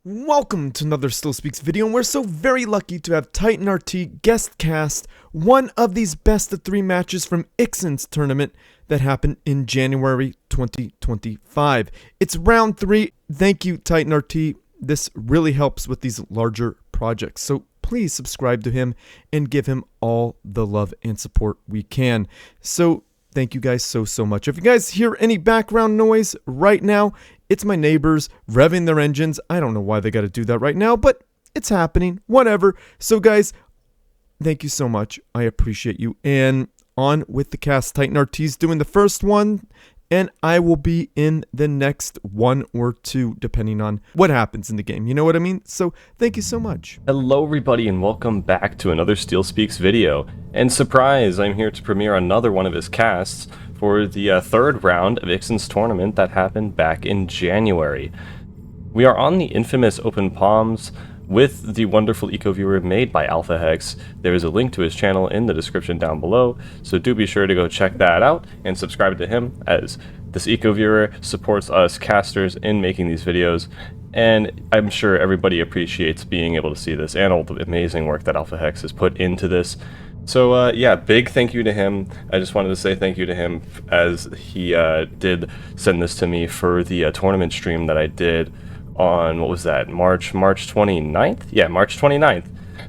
Welcome to another Still Speaks video, and we're so very lucky to have Titan RT guest cast one of these best of 3 matches from Ixin's tournament that happened in January 2025. It's round 3. Thank you, Titan RT. This really helps with these larger projects, so please subscribe to him and give him all the love and support we can. So thank you guys so much. If you guys hear any background noise right now, it's my neighbors revving their engines. I don't know why they got to do that right now, but it's happening. Whatever. So guys, thank you so much. I appreciate you. And on with the cast. Titan RT's doing the first one, and I will be in the next 1 or 2, depending on what happens in the game. You know what I mean? So thank you so much. Hello everybody, and welcome back to another Steel Speaks video. And surprise, I'm here to premiere another one of his casts for the third round of Ixin's tournament that happened back in January. We are on the infamous Open Palms with the wonderful eco-viewer made by Alphahex. There is a link to his channel in the description down below, so do be sure to go check that out and subscribe to him, as this eco-viewer supports us casters in making these videos, and I'm sure everybody appreciates being able to see this and all the amazing work that Alphahex has put into this. So yeah, big thank you to him. I just wanted to say thank you to him, as he did send this to me for the tournament stream that I did on, what was that, March 29th? Yeah, March 29th.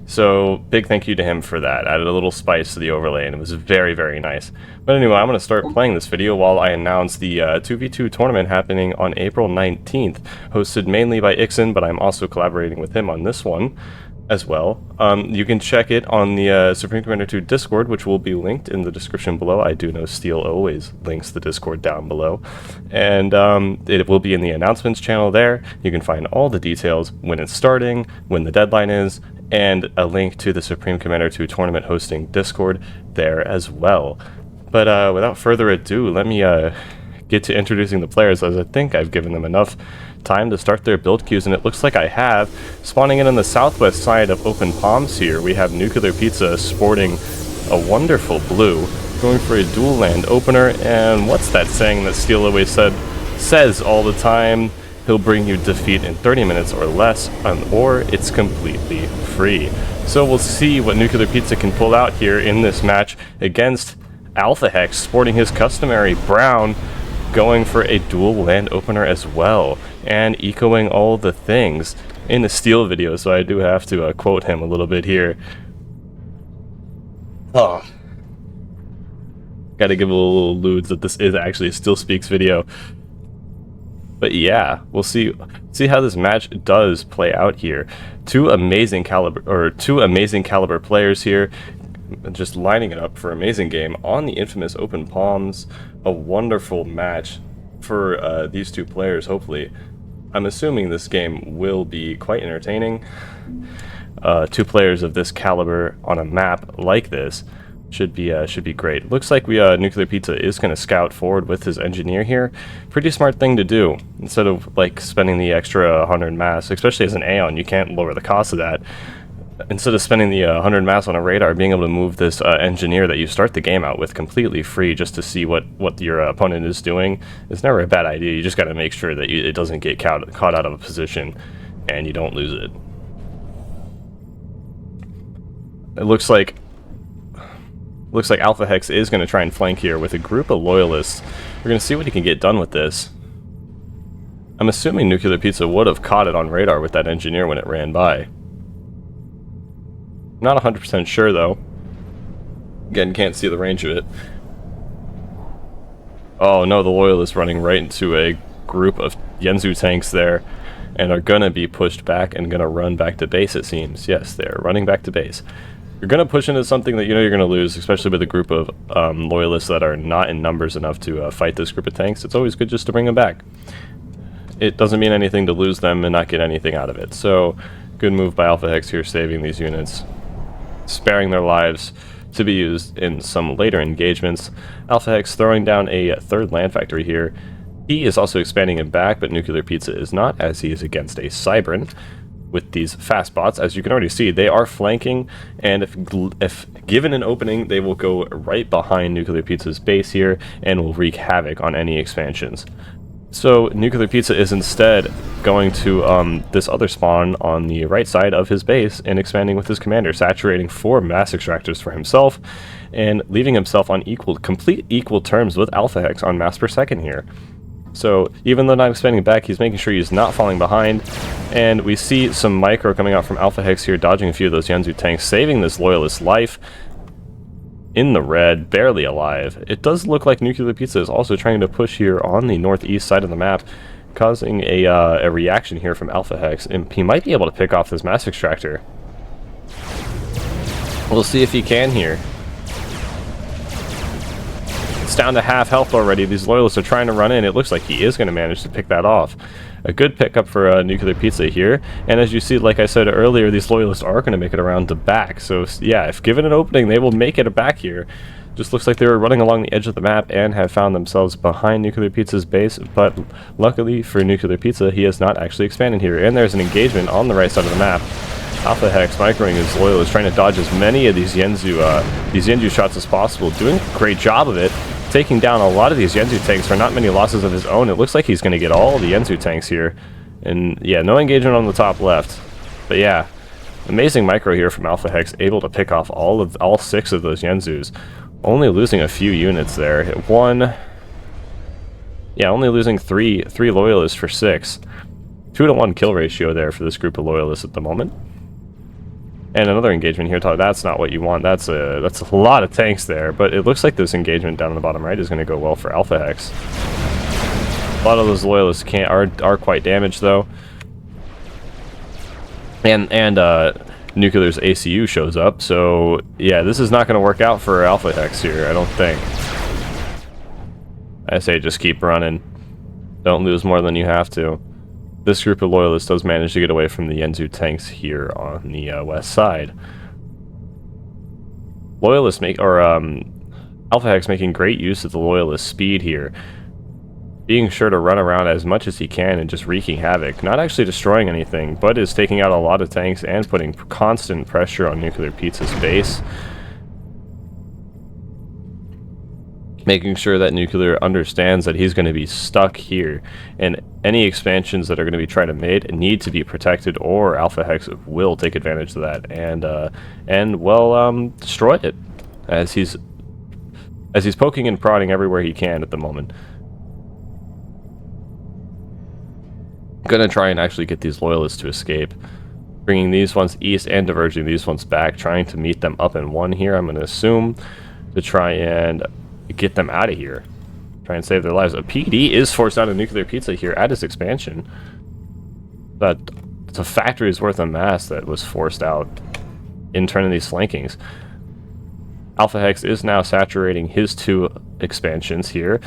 So big thank you to him for that. Added a little spice to the overlay, and it was very nice. But anyway, I'm going to start playing this video while I announce the 2v2 tournament happening on April 19th, hosted mainly by Ixin, but I'm also collaborating with him on this one as well. You can check it on the Supreme Commander 2 Discord, which will be linked in the description below. I do know Steel always links the Discord down below. And it will be in the announcements channel there. You can find all the details, when it's starting, when the deadline is, and a link to the Supreme Commander 2 tournament hosting Discord there as well. But without further ado, let me get to introducing the players, as I think I've given them enough time to start their build queues, and it looks like I have. Spawning in on the southwest side of Open Palms here, we have NuclearPizza sporting a wonderful blue, going for a dual land opener, and what's that saying that Steel always says all the time? He'll bring you defeat in 30 minutes or less, or it's completely free. So we'll see what NuclearPizza can pull out here in this match against Alphahex, sporting his customary brown, going for a dual land opener as well, and ecoing all the things in the Steel video, so I do have to quote him a little bit here. Oh, gotta give a little alludes that this is actually a Steel Speaks video. But yeah, we'll see how this match does play out here. Two amazing caliber players here, just lining it up for an amazing game on the infamous Open Palms. A wonderful match for these two players, hopefully. I'm assuming this game will be quite entertaining. Two players of this caliber on a map like this should be great. Looks like NuclearPizza is going to scout forward with his engineer here. Pretty smart thing to do. Instead of like spending the extra 100 mass, especially as an Aeon, you can't lower the cost of that. Instead of spending the 100 mass on a radar, being able to move this engineer that you start the game out with completely free, just to see what your opponent is doing, is never a bad idea. You just got to make sure that it doesn't get caught out of a position and you don't lose it. It looks like Alphahex is going to try and flank here with a group of loyalists. We're going to see what he can get done with this. I'm assuming NuclearPizza would have caught it on radar with that engineer when it ran by. Not 100% sure though. Again, can't see the range of it. Oh no, the loyalists running right into a group of Yenzu tanks there, and are gonna be pushed back and gonna run back to base, it seems. Yes, they're running back to base. You're gonna push into something that you know you're gonna lose, especially with a group of loyalists that are not in numbers enough to fight this group of tanks. It's always good just to bring them back. It doesn't mean anything to lose them and not get anything out of it. So, good move by Alphahex here, saving these units, sparing their lives to be used in some later engagements. Alphahex throwing down a third land factory here. He is also expanding it back, but NuclearPizza is not, as he is against a Cybran with these fast bots. As you can already see, they are flanking, and if given an opening, they will go right behind NuclearPizza's base here and will wreak havoc on any expansions. So NuclearPizza is instead going to this other spawn on the right side of his base and expanding with his commander, saturating 4 mass extractors for himself and leaving himself on complete equal terms with Alphahex on mass per second here. So even though not expanding back, he's making sure he's not falling behind. And we see some micro coming out from Alphahex here, dodging a few of those Yenzu tanks, saving this loyalist life. In the red, barely alive. It does look like NuclearPizza is also trying to push here on the northeast side of the map, causing a reaction here from Alphahex, and he might be able to pick off this mass extractor. We'll see if he can here. It's down to half health already. These loyalists are trying to run in. It looks like he is going to manage to pick that off. A good pickup for NuclearPizza here. And as you see, like I said earlier, these loyalists are going to make it around to back. So yeah, if given an opening, they will make it back here. Just looks like they were running along the edge of the map and have found themselves behind NuclearPizza's base. But luckily for NuclearPizza, he has not actually expanded here. And there's an engagement on the right side of the map. Alphahex microing his loyalists, trying to dodge as many of these Yenzu shots as possible. Doing a great job of it. Taking down a lot of these Yenzu tanks for not many losses of his own. It looks like he's going to get all the Yenzu tanks here. And yeah, no engagement on the top left. But yeah, amazing micro here from Alphahex, able to pick off all 6 of those Yenzus. Only losing a few units there. Only losing three loyalists for 6. 2-to-1 kill ratio there for this group of loyalists at the moment. And another engagement here. That's not what you want. That's a lot of tanks there. But it looks like this engagement down in the bottom right is going to go well for Alphahex. A lot of those loyalists are quite damaged though. And Nuclear's ACU shows up. So yeah, this is not going to work out for Alphahex here, I don't think. I say just keep running. Don't lose more than you have to. This group of loyalists does manage to get away from the Yenzu tanks here on the west side. Alphahex making great use of the loyalist speed here, being sure to run around as much as he can and just wreaking havoc. Not actually destroying anything, but is taking out a lot of tanks and putting constant pressure on NuclearPizza's base. Making sure that Nuclear understands that he's going to be stuck here, and any expansions that are going to be tried to made need to be protected, or Alphahex will take advantage of that and destroy it, as he's poking and prodding everywhere he can at the moment. Gonna try and actually get these loyalists to escape, bringing these ones east and diverging these ones back, trying to meet them up in one here, I'm going to assume, to try and get them out of here, try and save their lives. A PD is forced out of NuclearPizza here at his expansion. It's a factory's worth of mass that was forced out in turning these flankings. Alphahex is now saturating his 2 expansions here.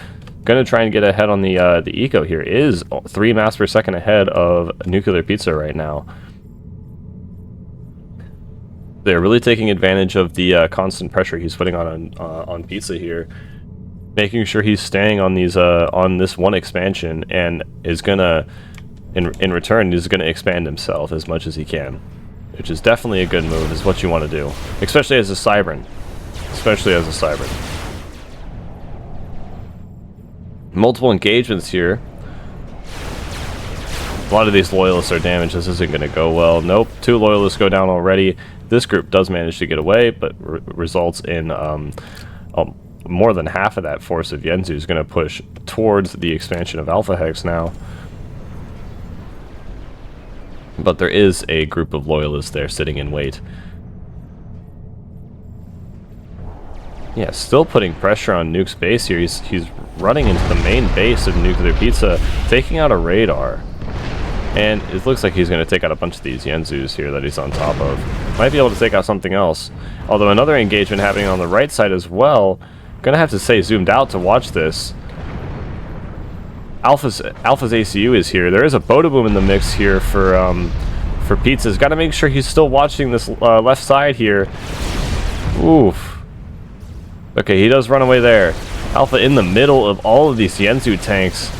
Gonna try and get ahead on the eco here. Is 3 mass per second ahead of NuclearPizza right now. They're really taking advantage of the constant pressure he's putting on Pizza here, making sure he's staying on these on this one expansion, and is gonna in return is gonna expand himself as much as he can, which is definitely a good move. Is what you want to do, especially as a Cybran. Multiple engagements here. A lot of these loyalists are damaged. This isn't going to go well. Nope, 2 loyalists go down already. This group does manage to get away, but results in more than half of that force of Yenzu is going to push towards the expansion of Alphahex now. But there is a group of loyalists there sitting in wait. Yeah, still putting pressure on Nuke's base here. He's running into the main base of NuclearPizza, taking out a radar. And it looks like he's going to take out a bunch of these Yenzus here that he's on top of. Might be able to take out something else. Although another engagement happening on the right side as well. Gonna have to stay zoomed out to watch this. Alpha's ACU is here. There is a Bodaboom in the mix here for Pizza's. Got to make sure he's still watching this left side here. Oof. Okay, he does run away there. Alpha in the middle of all of these Yenzu tanks.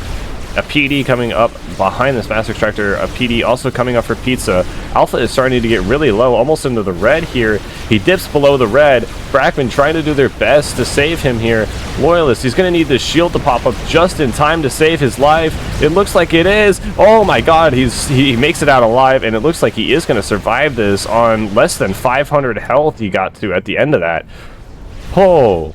A PD coming up behind this Mass Extractor. A PD also coming up for Pizza. Alpha is starting to get really low, almost into the red here. He dips below the red. Brackman trying to do their best to save him here. Loyalist, he's going to need the shield to pop up just in time to save his life. It looks like it is. Oh my god, he makes it out alive, and it looks like he is going to survive this on less than 500 health he got to at the end of that. Oh.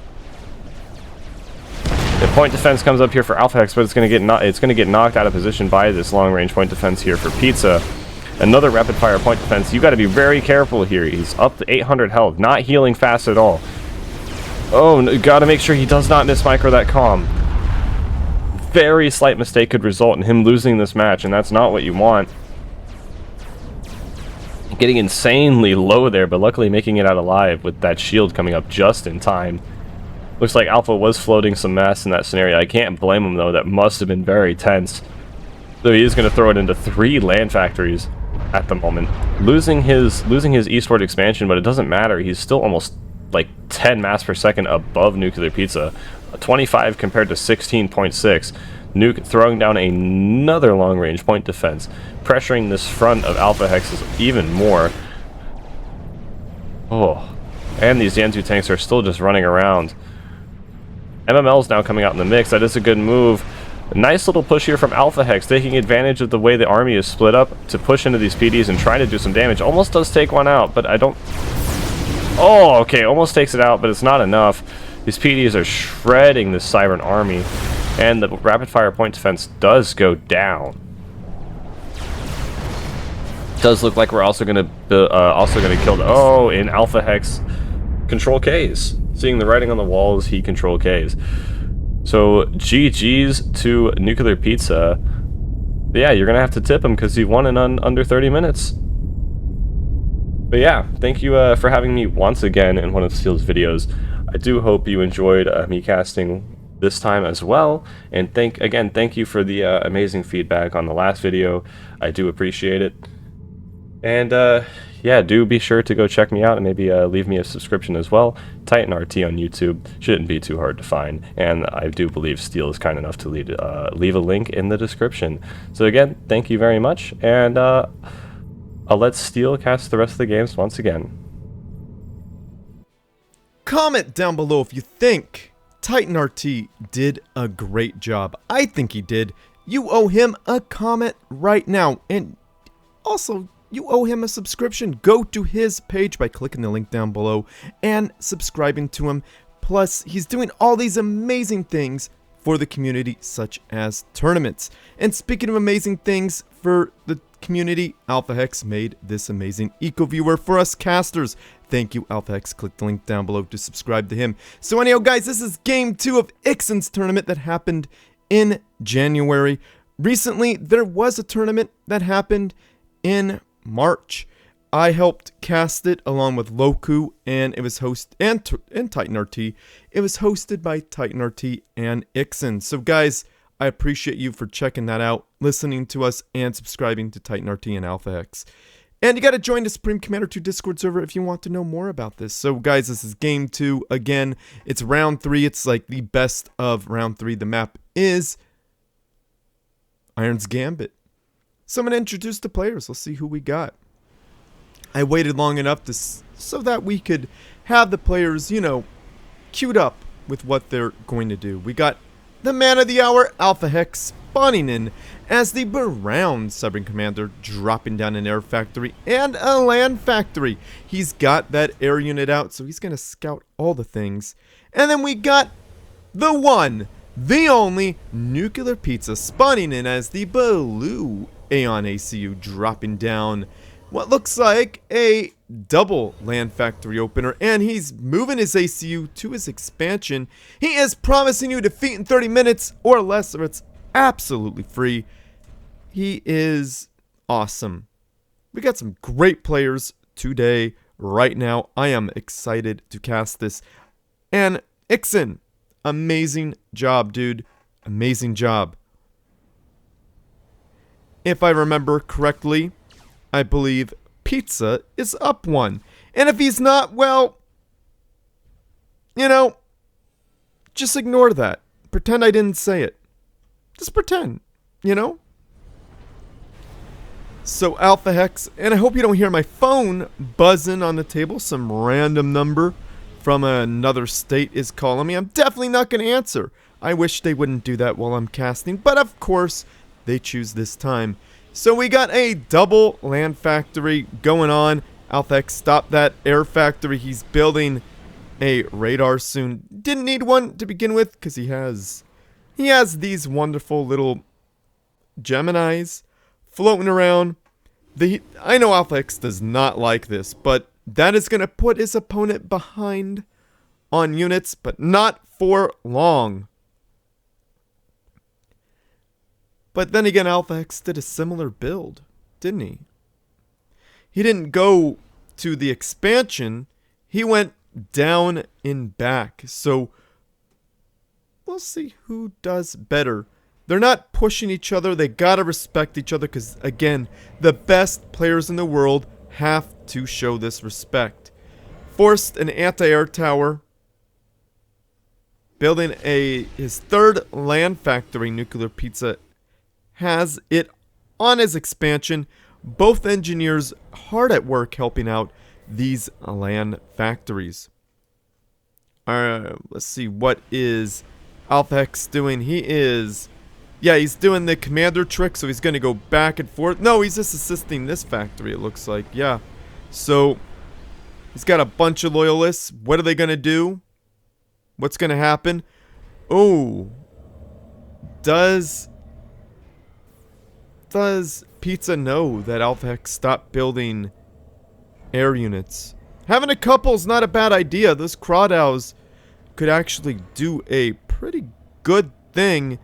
The point defense comes up here for Alphahex, but it's going to get knocked out of position by this long-range point defense here for Pizza. Another rapid-fire point defense. You got to be very careful here. He's up to 800 health, not healing fast at all. Oh, got to make sure he does not mismicro that comm. Very slight mistake could result in him losing this match, and that's not what you want. Getting insanely low there, but luckily making it out alive with that shield coming up just in time. Looks like Alpha was floating some mass in that scenario. I can't blame him, though. That must have been very tense. So he is going to throw it into 3 land factories at the moment. Losing his eastward expansion, but it doesn't matter. He's still almost like 10 mass per second above NuclearPizza. 25 compared to 16.6. Nuke throwing down another long-range point defense, pressuring this front of Alphahex's even more. Oh, and these Yanzu tanks are still just running around. MML's now coming out in the mix. That is a good move. A nice little push here from Alphahex, taking advantage of the way the army is split up to push into these PDs and try to do some damage. Almost does take one out, but I don't... Oh, okay, almost takes it out, but it's not enough. These PDs are shredding this Siren army, and the rapid-fire point defense does go down. Does look like we're also gonna kill the... Oh, in Alphahex, control Ks. Seeing the writing on the walls, he control Ks. So GG's to NuclearPizza. But yeah, you're gonna have to tip him because he won in under 30 minutes. But yeah, thank you for having me once again in one of Steel's videos. I do hope you enjoyed me casting this time as well. And thank you for the amazing feedback on the last video. I do appreciate it. And yeah, do be sure to go check me out and maybe leave me a subscription as well. Titan RT on YouTube shouldn't be too hard to find, and I do believe Steel is kind enough to leave a link in the description. So again, thank you very much, and I'll let Steel cast the rest of the games once again. Comment down below if you think Titan RT did a great job. I think he did. You owe him a comment right now, and also you owe him a subscription. Go to his page by clicking the link down below and subscribing to him. Plus, he's doing all these amazing things for the community, such as tournaments. And speaking of amazing things for the community, Alphahex made this amazing eco-viewer for us casters. Thank you, Alphahex. Click the link down below to subscribe to him. So anyhow, guys, this is game 2 of Ixin's tournament that happened in January. Recently, there was a tournament that happened in March. I helped cast it along with Loku, and it was and Titan RT. It was hosted by Titan RT and Ixin. So guys, I appreciate you for checking that out, listening to us, and subscribing to Titan RT and Alphahex. And you got to join the Supreme Commander 2 Discord server if you want to know more about this. So guys, this is game 2. Again, it's round 3. It's like the best of round 3. The map is Iron's Gambit. So I'm going to introduce the players. Let's see who we got. I waited long enough so that we could have the players, you know, queued up with what they're going to do. We got the man of the hour, Alphahex, spawning in as the Brown Supreme Commander, dropping down an air factory and a land factory. He's got that air unit out, so he's going to scout all the things. And then we got the one, the only NuclearPizza, spawning in as the Blue Aeon ACU, dropping down what looks like a double land factory opener, and he's moving his ACU to his expansion. He is promising you defeat in 30 minutes or less, or it's absolutely free. He is awesome. We got some great players today, right now. I am excited to cast this. And Ixin, amazing job, dude. Amazing job. If I remember correctly, I believe Pizza is up 1. And if he's not, well, you know, just ignore that. Pretend I didn't say it. Just pretend. you know? So Alphahex, and I hope you don't hear my phone buzzing on the table. Some random number from another state is calling me. I'm definitely not going to answer. I wish they wouldn't do that while I'm casting, but of course they choose this time. So we got a double land factory going on. Alphahex stopped that air factory. He's building a radar soon. Didn't need one to begin with because he has these wonderful little Geminis floating around. I know Alphahex does not like this, but that is going to put his opponent behind on units, but not for long. But then again, Alphahex did a similar build, didn't he? He didn't go to the expansion. He went down and back. So we'll see who does better. They're not pushing each other. They gotta respect each other because, again, the best players in the world have to show this respect. Forced an anti-air tower. Building his third land factory, NuclearPizza, has it on his expansion. Both engineers hard at work helping out these land factories. Let's see, what is Alphahex doing? He's doing the commander trick, so he's going to go back and forth. No, he's just assisting this factory, it looks like. Yeah. So, he's got a bunch of loyalists. What are they going to do? What's going to happen? Oh. Does Pizza know that Alphahex stopped building air units? Having a couple's not a bad idea. Those crawdads could actually do a pretty good thing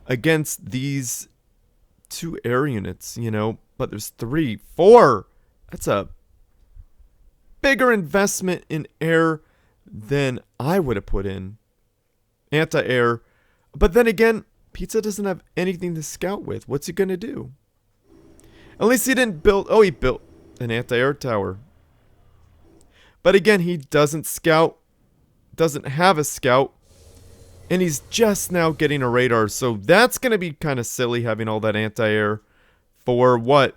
against these two air units, you know. But there's 3, 4. That's a bigger investment in air than I would have put in. Anti-air. But then again, Pizza doesn't have anything to scout with. What's he going to do? At least he didn't build... Oh, he built an anti-air tower. But again, he doesn't scout. Doesn't have a scout. And he's just now getting a radar. So that's going to be kind of silly having all that anti-air. For what?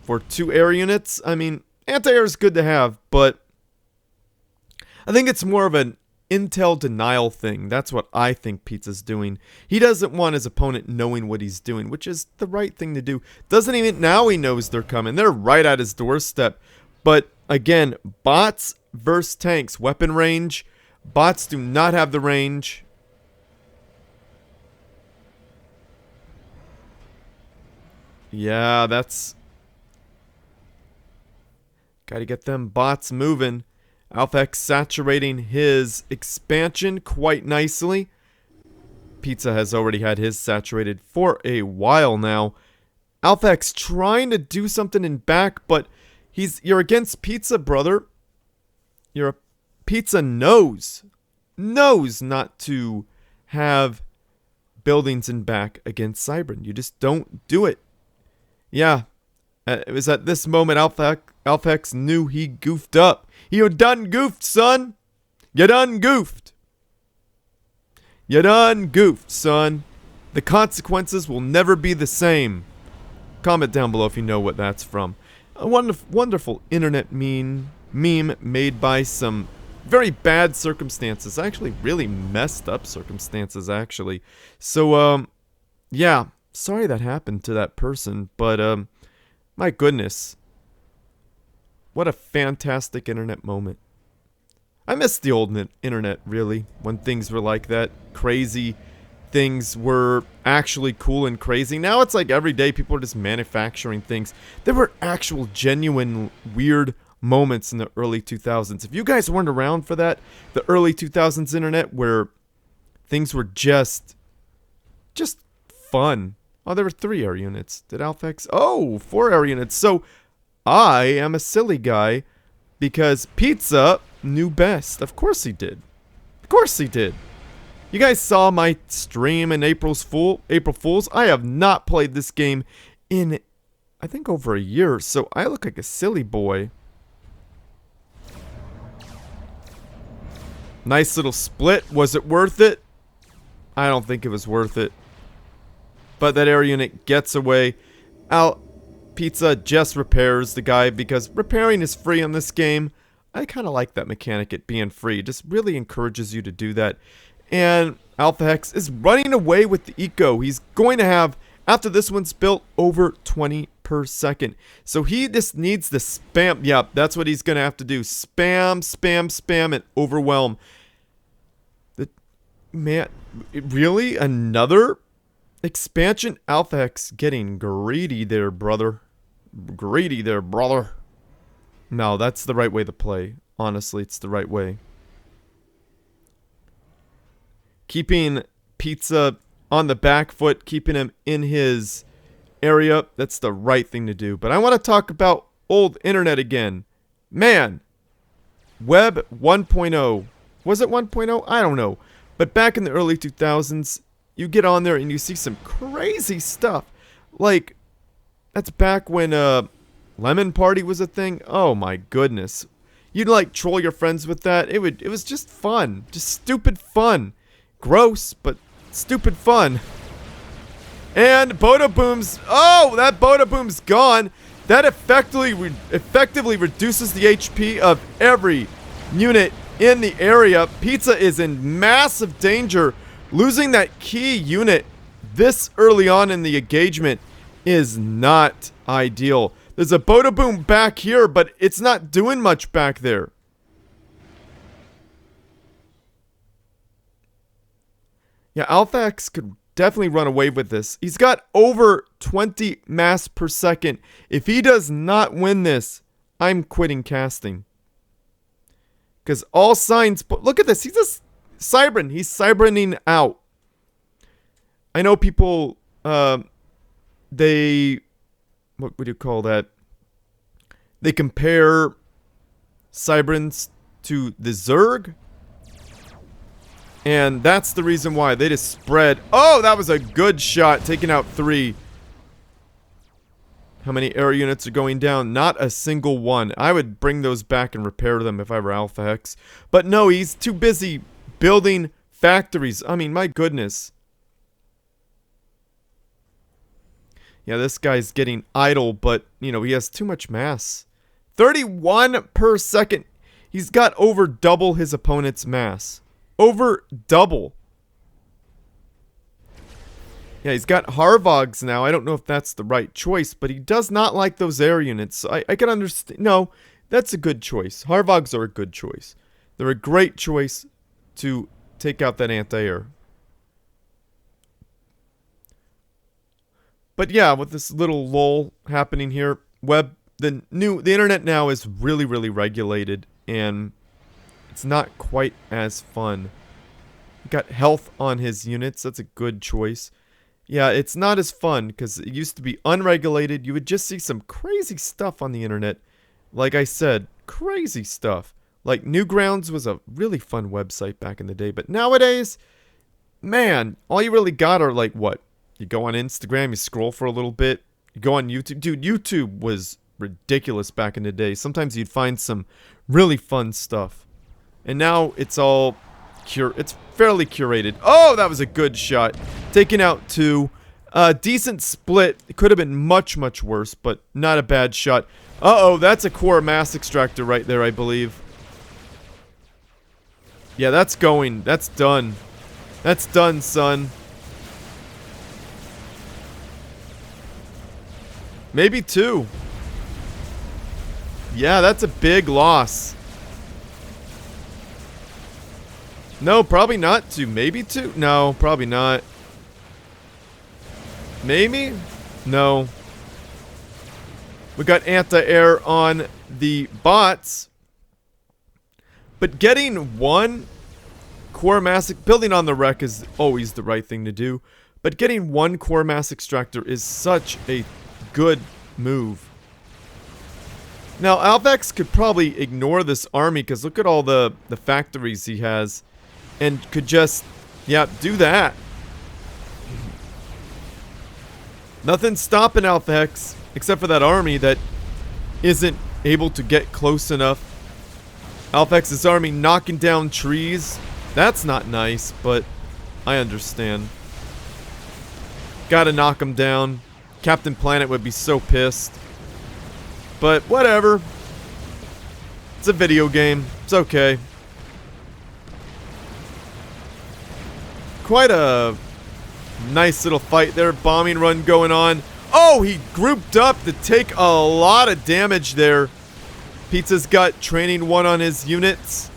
For 2 air units? I mean, anti-air is good to have, but I think it's more of an intel denial thing. That's what I think Pizza's doing. He doesn't want his opponent knowing what he's doing, which is the right thing to do. Doesn't even... Now he knows they're coming. They're right at his doorstep. But again, bots versus tanks. Weapon range. Bots do not have the range. Yeah, that's... Gotta get them bots moving. Alphahex saturating his expansion quite nicely. Pizza has already had his saturated for a while now. Alphahex trying to do something in back, but you're against Pizza, brother. Pizza knows not to have buildings in back against Cybran. You just don't do it. Yeah, it was at this moment Alphahex knew he goofed up. You done goofed, son. You done goofed. You done goofed, son. The consequences will never be the same. Comment down below if you know what that's from. A wonderful internet meme made by some very bad circumstances. Actually, really messed up circumstances, actually. So, yeah. Sorry that happened to that person, but, my goodness. What a fantastic internet moment. I miss the old internet, really, when things were like that. Crazy things were actually cool and crazy. Now it's like every day people are just manufacturing things. There were actual, genuine, weird moments in the early 2000s. If you guys weren't around for that, the early 2000s internet where things were just fun. Oh, there were 3 air units. Did Alphahex? Oh, 4 air units. So I am a silly guy because Pizza knew best. Of course he did. Of course he did. You guys saw my stream in April Fools. I have not played this game in, I think, over a year, so I look like a silly boy. Nice little split. Was it worth it? I don't think it was worth it. But that air unit gets away. Pizza just repairs the guy because repairing is free in this game. I kind of like that mechanic, it being free. It just really encourages you to do that. And Alphahex is running away with the eco. He's going to have, after this one's built, over 20 per second. So he just needs to spam. Yep, that's what he's going to have to do. Spam, spam, spam, and overwhelm. Man, really? Another expansion? Alphahex getting greedy there, brother. Greedy there, brother. No, that's the right way to play. Honestly, it's the right way. Keeping Pizza on the back foot, keeping him in his area, that's the right thing to do. But I want to talk about old internet again. Man, Web 1.0. Was it 1.0? I don't know. But back in the early 2000s, you get on there and you see some crazy stuff. Like, that's back when Lemon Party was a thing. Oh my goodness. You'd like troll your friends with that. It was just fun. Just stupid fun. Gross, but stupid fun. And Boda Boom's... Oh, that Boda Boom's gone. That effectively reduces the HP of every unit in the area. Pizza is in massive danger. Losing that key unit this early on in the engagement is not ideal. There's a Boda Boom back here, but it's not doing much back there. Yeah, Alphahex could definitely run away with this. He's got over 20 mass per second. If he does not win this, I'm quitting casting. Because all signs... Look at this. He's just cybering. He's cyberning out. I know people... they... What would you call that? They compare cyberins to the Zerg. And that's the reason why. They just spread... Oh, that was a good shot. Taking out 3. How many air units are going down? Not a single one. I would bring those back and repair them if I were Alphahex. But no, he's too busy building factories. I mean, my goodness. Yeah, this guy's getting idle, but, you know, he has too much mass. 31 per second. He's got over double his opponent's mass. Over double. Yeah, he's got Harvogs now. I don't know if that's the right choice, but he does not like those air units. I can understand. No, that's a good choice. Harvogs are a good choice. They're a great choice to take out that anti-air. But yeah, with this little lull happening here, the internet now is really, really regulated, and it's not quite as fun. Got health on his units. That's a good choice. Yeah, it's not as fun because it used to be unregulated. You would just see some crazy stuff on the internet. Like I said, crazy stuff. Like Newgrounds was a really fun website back in the day. But nowadays, man, all you really got are like what? You go on Instagram, you scroll for a little bit. You go on YouTube. Dude, YouTube was ridiculous back in the day. Sometimes you'd find some really fun stuff. And now it's all... It's fairly curated. Oh, that was a good shot. Taking out 2. Decent split. It could have been much, much worse, but not a bad shot. Uh-oh, that's a core mass extractor right there, I believe. Yeah, that's going. That's done. That's done, son. Maybe 2. Yeah, that's a big loss. No, probably not 2. Maybe 2? No, probably not. Maybe? No. We got anti-air on the bots. But getting 1 core mass... Building on the wreck is always the right thing to do. But getting 1 core mass extractor is such a good move. Now, Alphahex could probably ignore this army because look at all the factories he has. And could just, yeah, do that. Nothing stopping Alphahex except for that army that isn't able to get close enough. Alphahex's army knocking down trees. That's not nice, but I understand. Gotta knock him down. Captain Planet would be so pissed. But whatever. It's a video game. It's okay. Quite a nice little fight there. Bombing run going on. Oh, he grouped up to take a lot of damage there. Pizza's got training 1 on his units.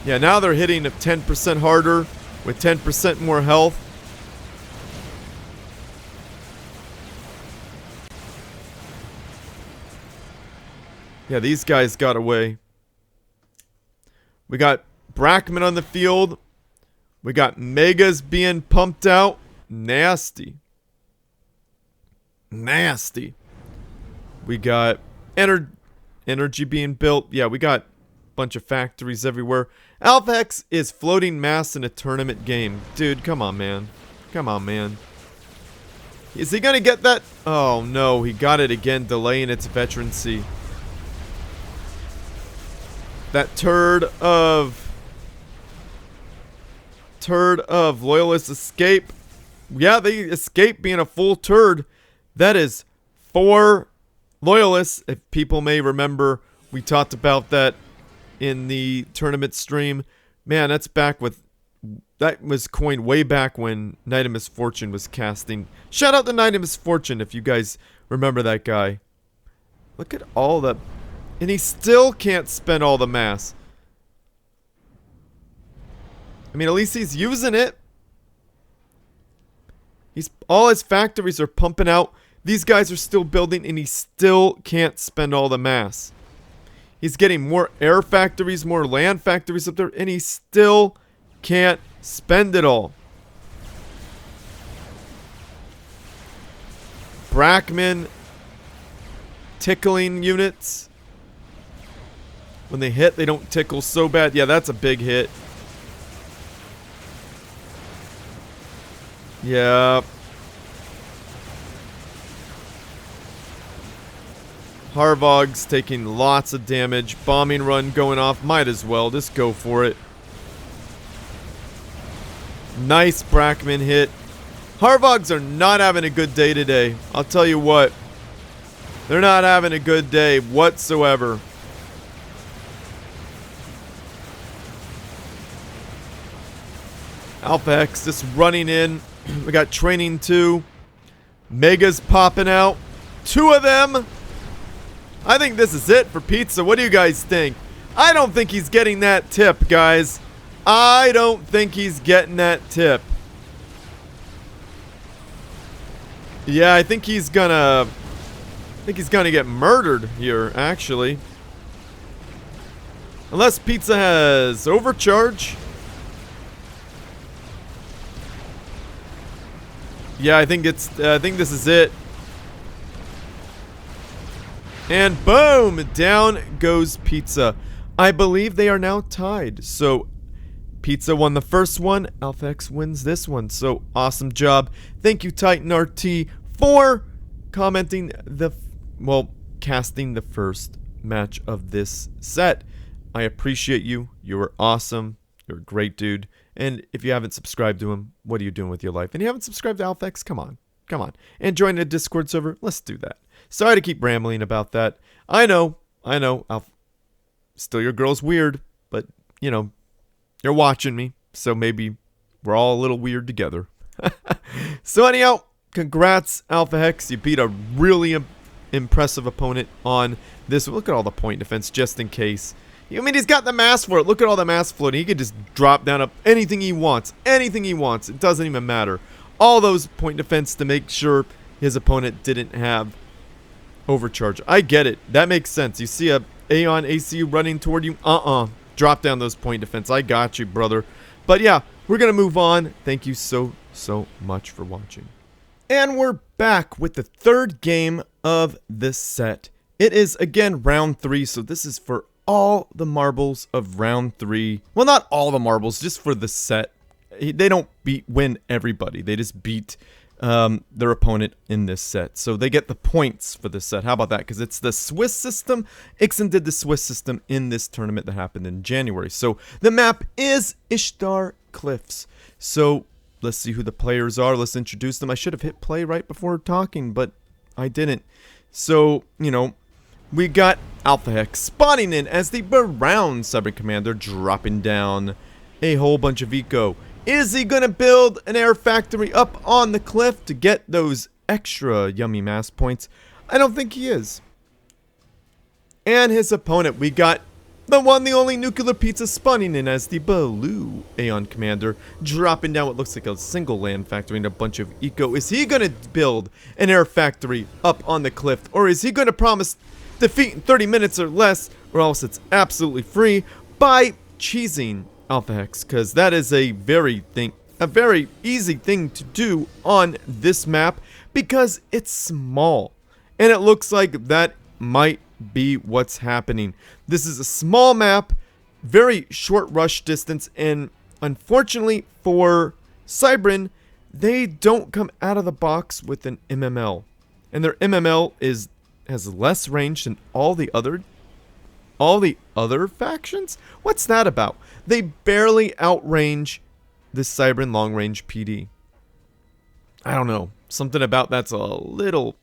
Yeah, now they're hitting 10% harder with 10% more health. Yeah, these guys got away. We got Brackman on the field. We got Megas being pumped out. Nasty. Nasty. We got energy being built. Yeah, we got a bunch of factories everywhere. Alphahex is floating mass in a tournament game. Dude, come on, man. Come on, man. Is he gonna get that? Oh, no. He got it again, delaying its veterancy. That turd of loyalists escape. Yeah, they escape being a full turd. That is 4 loyalists. If people may remember, we talked about that in the tournament stream. Man, that's back with... That was coined way back when Knight of Misfortune was casting. Shout out to Knight of Misfortune if you guys remember that guy. Look at all the... And he still can't spend all the mass. I mean, at least he's using it. All his factories are pumping out. These guys are still building, and he still can't spend all the mass. He's getting more air factories, more land factories up there, and he still can't spend it all. Brackman tickling units. When they hit, they don't tickle so bad. Yeah, that's a big hit. Yeah. Harvog's taking lots of damage. Bombing run going off. Might as well. Just go for it. Nice Brackman hit. Harvogs are not having a good day today. I'll tell you what. They're not having a good day whatsoever. Alphahex just running in. We got training 2. Megas popping out. 2 of them. I think this is it for Pizza. What do you guys think? I don't think he's getting that tip, guys. I don't think he's getting that tip. Yeah, I think he's gonna get murdered here, actually. Unless Pizza has overcharge. Yeah, I think this is it. And boom! Down goes Pizza. I believe they are now tied. So, Pizza won the first one. Alphahex wins this one. So, awesome job. Thank you, Titan RT, for commenting casting the first match of this set. I appreciate you. You were awesome. You're a great dude. And if you haven't subscribed to him, what are you doing with your life? And you haven't subscribed to Alphahex, come on. Come on. And join the Discord server. Let's do that. Sorry to keep rambling about that. I know. Still, your girl's weird. But, you know, you're watching me. So maybe we're all a little weird together. So anyhow, congrats, Alphahex. You beat a really impressive opponent on this. Look at all the point defense, just in case. I mean, he's got the mass for it. Look at all the mass floating. He could just drop down up anything he wants. Anything he wants. It doesn't even matter. All those point defense to make sure his opponent didn't have overcharge. I get it. That makes sense. You see a Aeon ACU running toward you. Drop down those point defense. I got you, brother. But yeah, we're going to move on. Thank you so much for watching. And we're back with the third game of this set. It is, again, round 3. So this is for all the marbles of round 3. Well, not all the marbles, just for the set. They don't win everybody. They just beat their opponent in this set. So they get the points for this set. How about that? Because it's the Swiss system. Ixin did the Swiss system in this tournament that happened in January. So the map is Ishtar Cliffs. So let's see who the players are. Let's introduce them. I should have hit play right before talking, but I didn't. So, you know, we got Alphahex spawning in as the Brown Cyber Commander, dropping down a whole bunch of eco. Is he gonna build an air factory up on the cliff to get those extra yummy mass points? I don't think he is. And his opponent, we got the one, the only NuclearPizza spawning in as the Blue Aeon Commander, dropping down what looks like a single land factory and a bunch of eco. Is he gonna build an air factory up on the cliff, or is he gonna promise defeat in 30 minutes or less, or else it's absolutely free, by cheesing Alphahex? Because that is a very easy thing to do on this map, because it's small. And it looks like that might be what's happening. This is a small map, very short rush distance, and unfortunately for Cybrin, they don't come out of the box with an MML. And their MML has less range than all the other factions? What's that about? They barely outrange the Cybrin long range PD. I don't know. Something about that's a little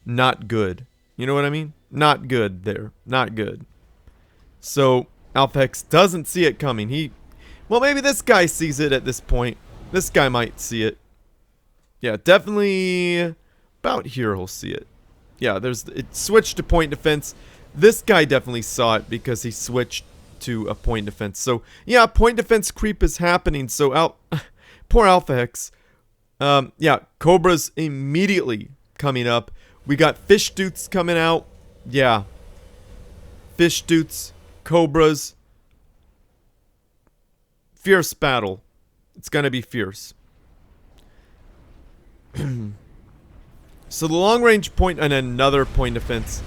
not good. You know what I mean? Not good there. Not good. So, Alphahex doesn't see it coming. Well, maybe this guy sees it at this point. This guy might see it. Yeah, definitely about here he'll see it. Yeah, it switched to point defense. This guy definitely saw it because he switched to a point defense. So, yeah, point defense creep is happening. So, poor Alphahex. Yeah, Cobra's immediately coming up. We got Fish Dutes coming out. Yeah. Fish Dutes, Cobras. Fierce battle. It's gonna be fierce. So the long range point and another point defense.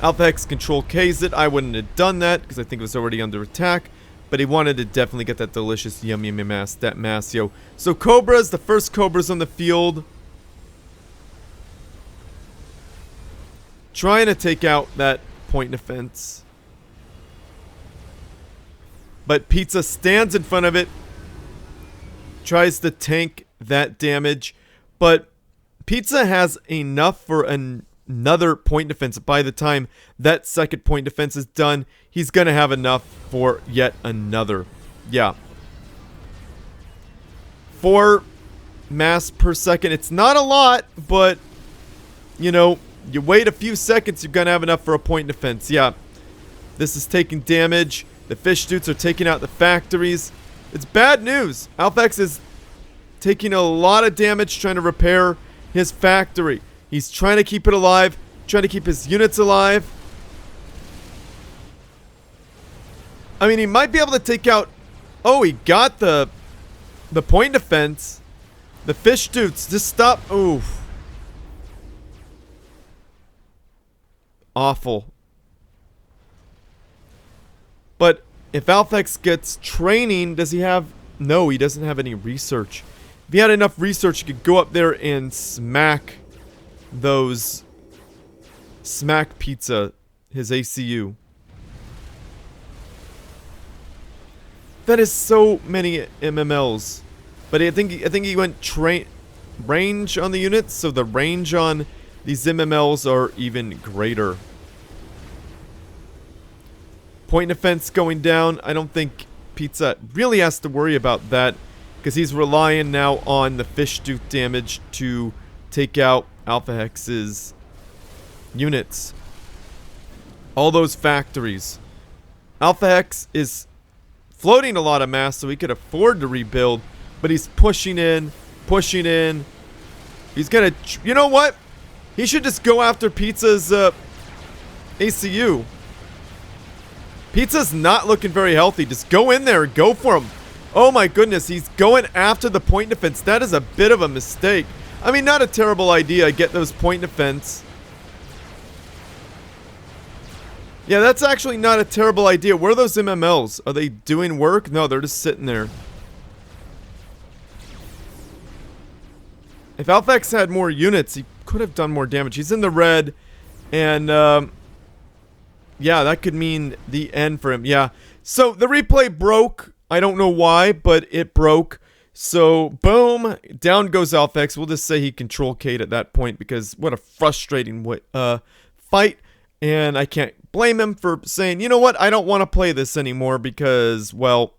Alphahex control K's it. I wouldn't have done that because I think it was already under attack. But he wanted to definitely get that delicious yummy mass, that mass, yo. So Cobras, the first Cobras on the field. Trying to take out that point defense. But Pizza stands in front of it. Tries to tank that damage. But Pizza has enough for another point defense. By the time that second point defense is done, he's going to have enough for yet another. Yeah. 4 mass per second. It's not a lot, but, you know, you wait a few seconds, you're going to have enough for a point defense. Yeah. This is taking damage. The Fish Dutes are taking out the factories. It's bad news. Alphahex is taking a lot of damage trying to repair his factory. He's trying to keep it alive, trying to keep his units alive. I mean, he might be able to take out... Oh, he got the point defense. The Fish Dutes, just stop. Oof. Awful. But if Alphahex gets training, does he have... No, he doesn't have any research. If he had enough research, he could go up there and smack those... Smack Pizza, his ACU. That is so many MMLs. But I think he went range on the units, so the range on these MMLs are even greater. Point defense going down. I don't think Pizza really has to worry about that, because he's relying now on the Fish Duke damage to take out Alphahex's units. All those factories. Alphahex is floating a lot of mass, so he could afford to rebuild, but he's pushing in, pushing in. He's gonna... You know what? He should just go after Pizza's ACU. Pizza's not looking very healthy. Just go in there and go for him. Oh my goodness, he's going after the point defense. That is a bit of a mistake. I mean, not a terrible idea. Get those point defense. Yeah, that's actually not a terrible idea. Where are those MMLs? Are they doing work? No, they're just sitting there. If Alphahex had more units, he could have done more damage. He's in the red, and yeah, that could mean the end for him. Yeah, so the replay broke. I don't know why, but it broke. So, boom, down goes Alphahex. We'll just say he control K'd at that point because what a frustrating fight. And I can't blame him for saying, you know what, I don't want to play this anymore because, well,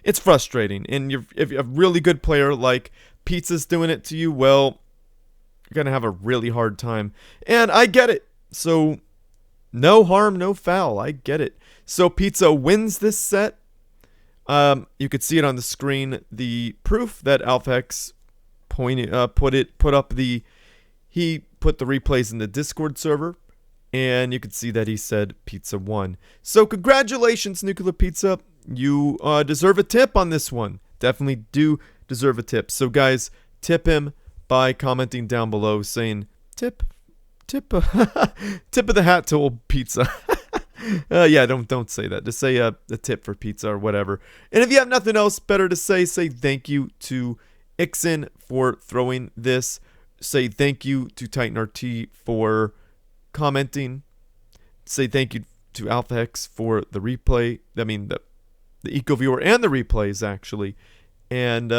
it's frustrating. And if you're a really good player like Pizza's doing it to you, well, you're going to have a really hard time. And I get it. So, no harm, no foul. I get it. So, Pizza wins this set. You could see it on the screen. The proof that Alphahex he put the replays in the Discord server, and you could see that he said Pizza won. So congratulations, NuclearPizza. You deserve a tip on this one. Definitely do deserve a tip. So guys, tip him by commenting down below saying tip of the hat to old Pizza. Yeah, don't say that. Just say a tip for Pizza or whatever. And if you have nothing else better to say thank you to Ixin for throwing this. Say thank you to TitanRT for commenting. Say thank you to Alphahex for the replay. I mean, the Eco Viewer and the replays, actually. And,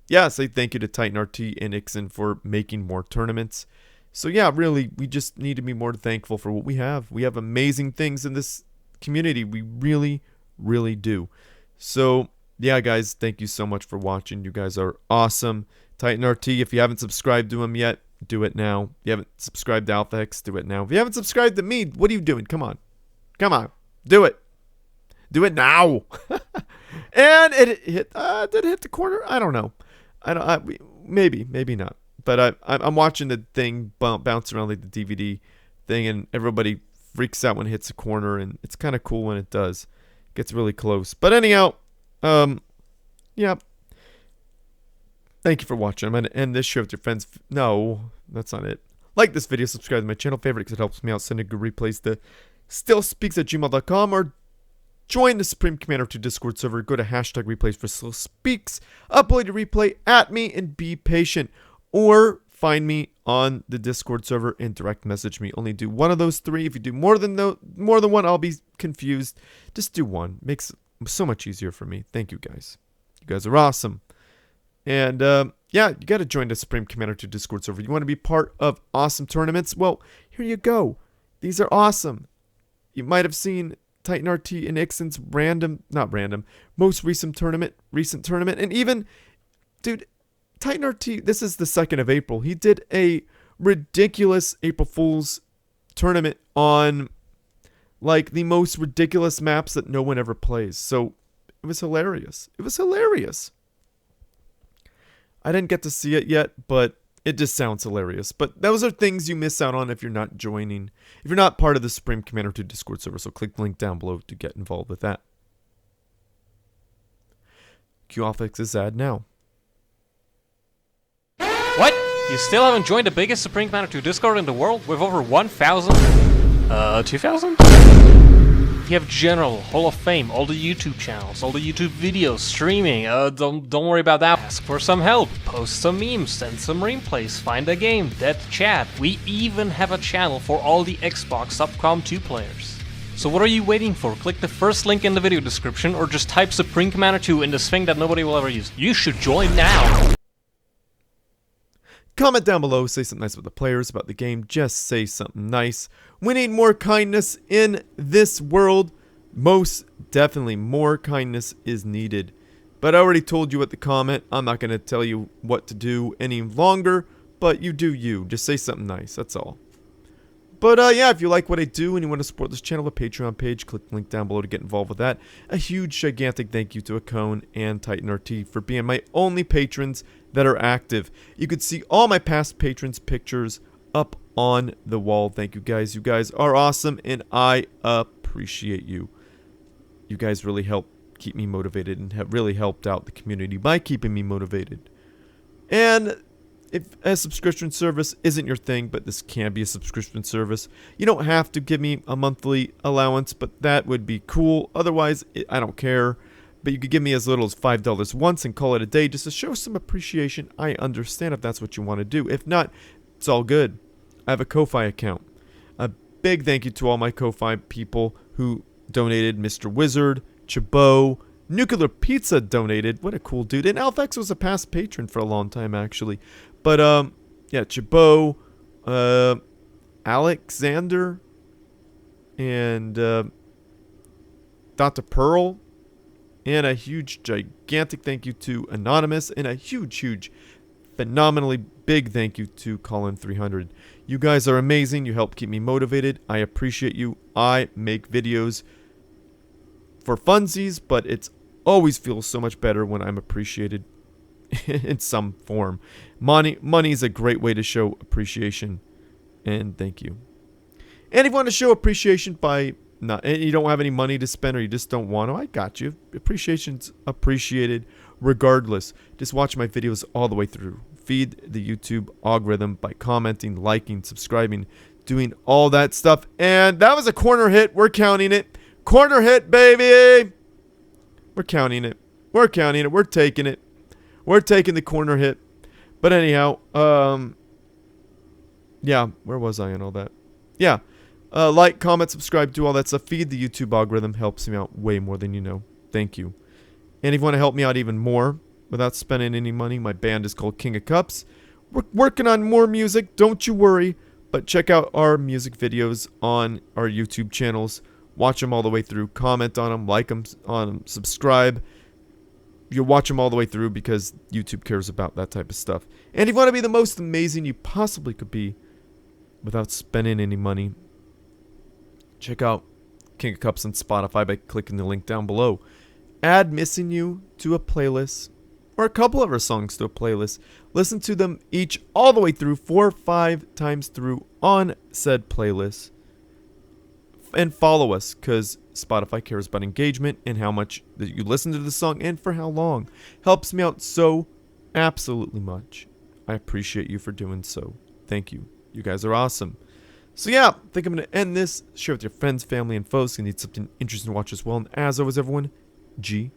yeah, say thank you to TitanRT and Ixin for making more tournaments. So yeah, really, we just need to be more thankful for what we have. We have amazing things in this community. We really, really do. So yeah, guys, thank you so much for watching. You guys are awesome. TitanRT, if you haven't subscribed to him yet, do it now. If you haven't subscribed to Alphahex, do it now. If you haven't subscribed to me, what are you doing? Come on. Come on. Do it. Do it now. And it hit, did it hit the corner? I don't know. Maybe not. But I'm watching the thing bounce around like the DVD thing, and everybody freaks out when it hits a corner, and it's kind of cool when it does. It gets really close. But anyhow, yeah. Thank you for watching. I'm going to end this show with your friends. No, that's not it. Like this video, subscribe to my channel, favorite because it helps me out. Send a good replays to stillspeaks@gmail.com or join the Supreme Commander 2 Discord server. Go to #replays for stillspeaks. Upload your replay at me and be patient. Or find me on the Discord server and direct message me. Only do one of those three. If you do more than one, I'll be confused. Just do one. Makes it so much easier for me. Thank you guys. You guys are awesome. And yeah, you got to join the Supreme Commander 2 Discord server. You want to be part of awesome tournaments? Well, here you go. These are awesome. You might have seen TitanRT and Ixin's most recent tournament, and even, dude, TitanRT, this is the 2nd of April. He did a ridiculous April Fool's tournament on, like, the most ridiculous maps that no one ever plays. So, it was hilarious. It was hilarious. I didn't get to see it yet, but it just sounds hilarious. But those are things you miss out on if you're not joining, if you're not part of the Supreme Commander 2 Discord server. So, click the link down below to get involved with that. Cue Alphahex's ad now. What? You still haven't joined the biggest Supreme Commander 2 Discord in the world with over 1,000? 2,000? You have General, Hall of Fame, all the YouTube channels, all the YouTube videos, streaming. Don't worry about that. Ask for some help, post some memes, send some replays, find a game, dead chat. We even have a channel for all the Xbox Subcom 2 players. So what are you waiting for? Click the first link in the video description or just type Supreme Commander 2 in this thing that nobody will ever use. You should join now! Comment down below, say something nice about the players, about the game, just say something nice. We need more kindness in this world. Most definitely more kindness is needed. But I already told you at the comment, I'm not going to tell you what to do any longer, but you do you. Just say something nice, that's all. But yeah, if you like what I do and you want to support this channel, the Patreon page, click the link down below to get involved with that. A huge, gigantic thank you to Akone and TitanRT for being my only patrons that are active. You could see all my past patrons' pictures up on the wall. Thank you guys. You guys are awesome, and I appreciate you. You guys really help keep me motivated and have really helped out the community by keeping me motivated. And if a subscription service isn't your thing, but this can be a subscription service, you don't have to give me a monthly allowance, but that would be cool. Otherwise, I don't care. But you could give me as little as $5 once and call it a day just to show some appreciation. I understand if that's what you want to do. If not, it's all good. I have a Ko-Fi account. A big thank you to all my Ko-Fi people who donated: Mr. Wizard, Chabot, NuclearPizza donated. What a cool dude. And Alphahex was a past patron for a long time, actually. But, yeah, Chabot, Alexander, and, Dr. Pearl. And a huge, gigantic thank you to Anonymous. And a huge, phenomenally big thank you to Colin300. You guys are amazing. You help keep me motivated. I appreciate you. I make videos for funsies, but it's always feels so much better when I'm appreciated in some form. Money is a great way to show appreciation. And thank you. And if you want to show appreciation by and you don't have any money to spend or you just don't want to, I got you. Appreciation's appreciated regardless. Just watch my videos all the way through. Feed the YouTube algorithm by commenting, liking, subscribing, doing all that stuff. And that was a corner hit. We're counting it. Corner hit, baby. We're counting it. We're counting it. We're taking it. We're taking the corner hit. But anyhow, yeah, where was I in all that? Yeah. Like, comment, subscribe, do all that stuff. Feed the YouTube algorithm. Helps me out way more than you know. Thank you. And if you want to help me out even more without spending any money, my band is called King of Cups. We're working on more music. Don't you worry. But check out our music videos on our YouTube channels. Watch them all the way through. Comment on them. Like them on them. Subscribe. You'll watch them all the way through because YouTube cares about that type of stuff. And if you want to be the most amazing you possibly could be without spending any money, check out King of Cups on Spotify by clicking the link down below. Add Missing You to a playlist or a couple of our songs to a playlist. Listen to them each all the way through 4 or 5 times through on said playlist. And follow us because Spotify cares about engagement and how much that you listen to the song and for how long. Helps me out so absolutely much. I appreciate you for doing so. Thank you. You guys are awesome. So yeah, I think I'm going to end this. Share with your friends, family, and foes who need something interesting to watch as well. And as always, everyone, G.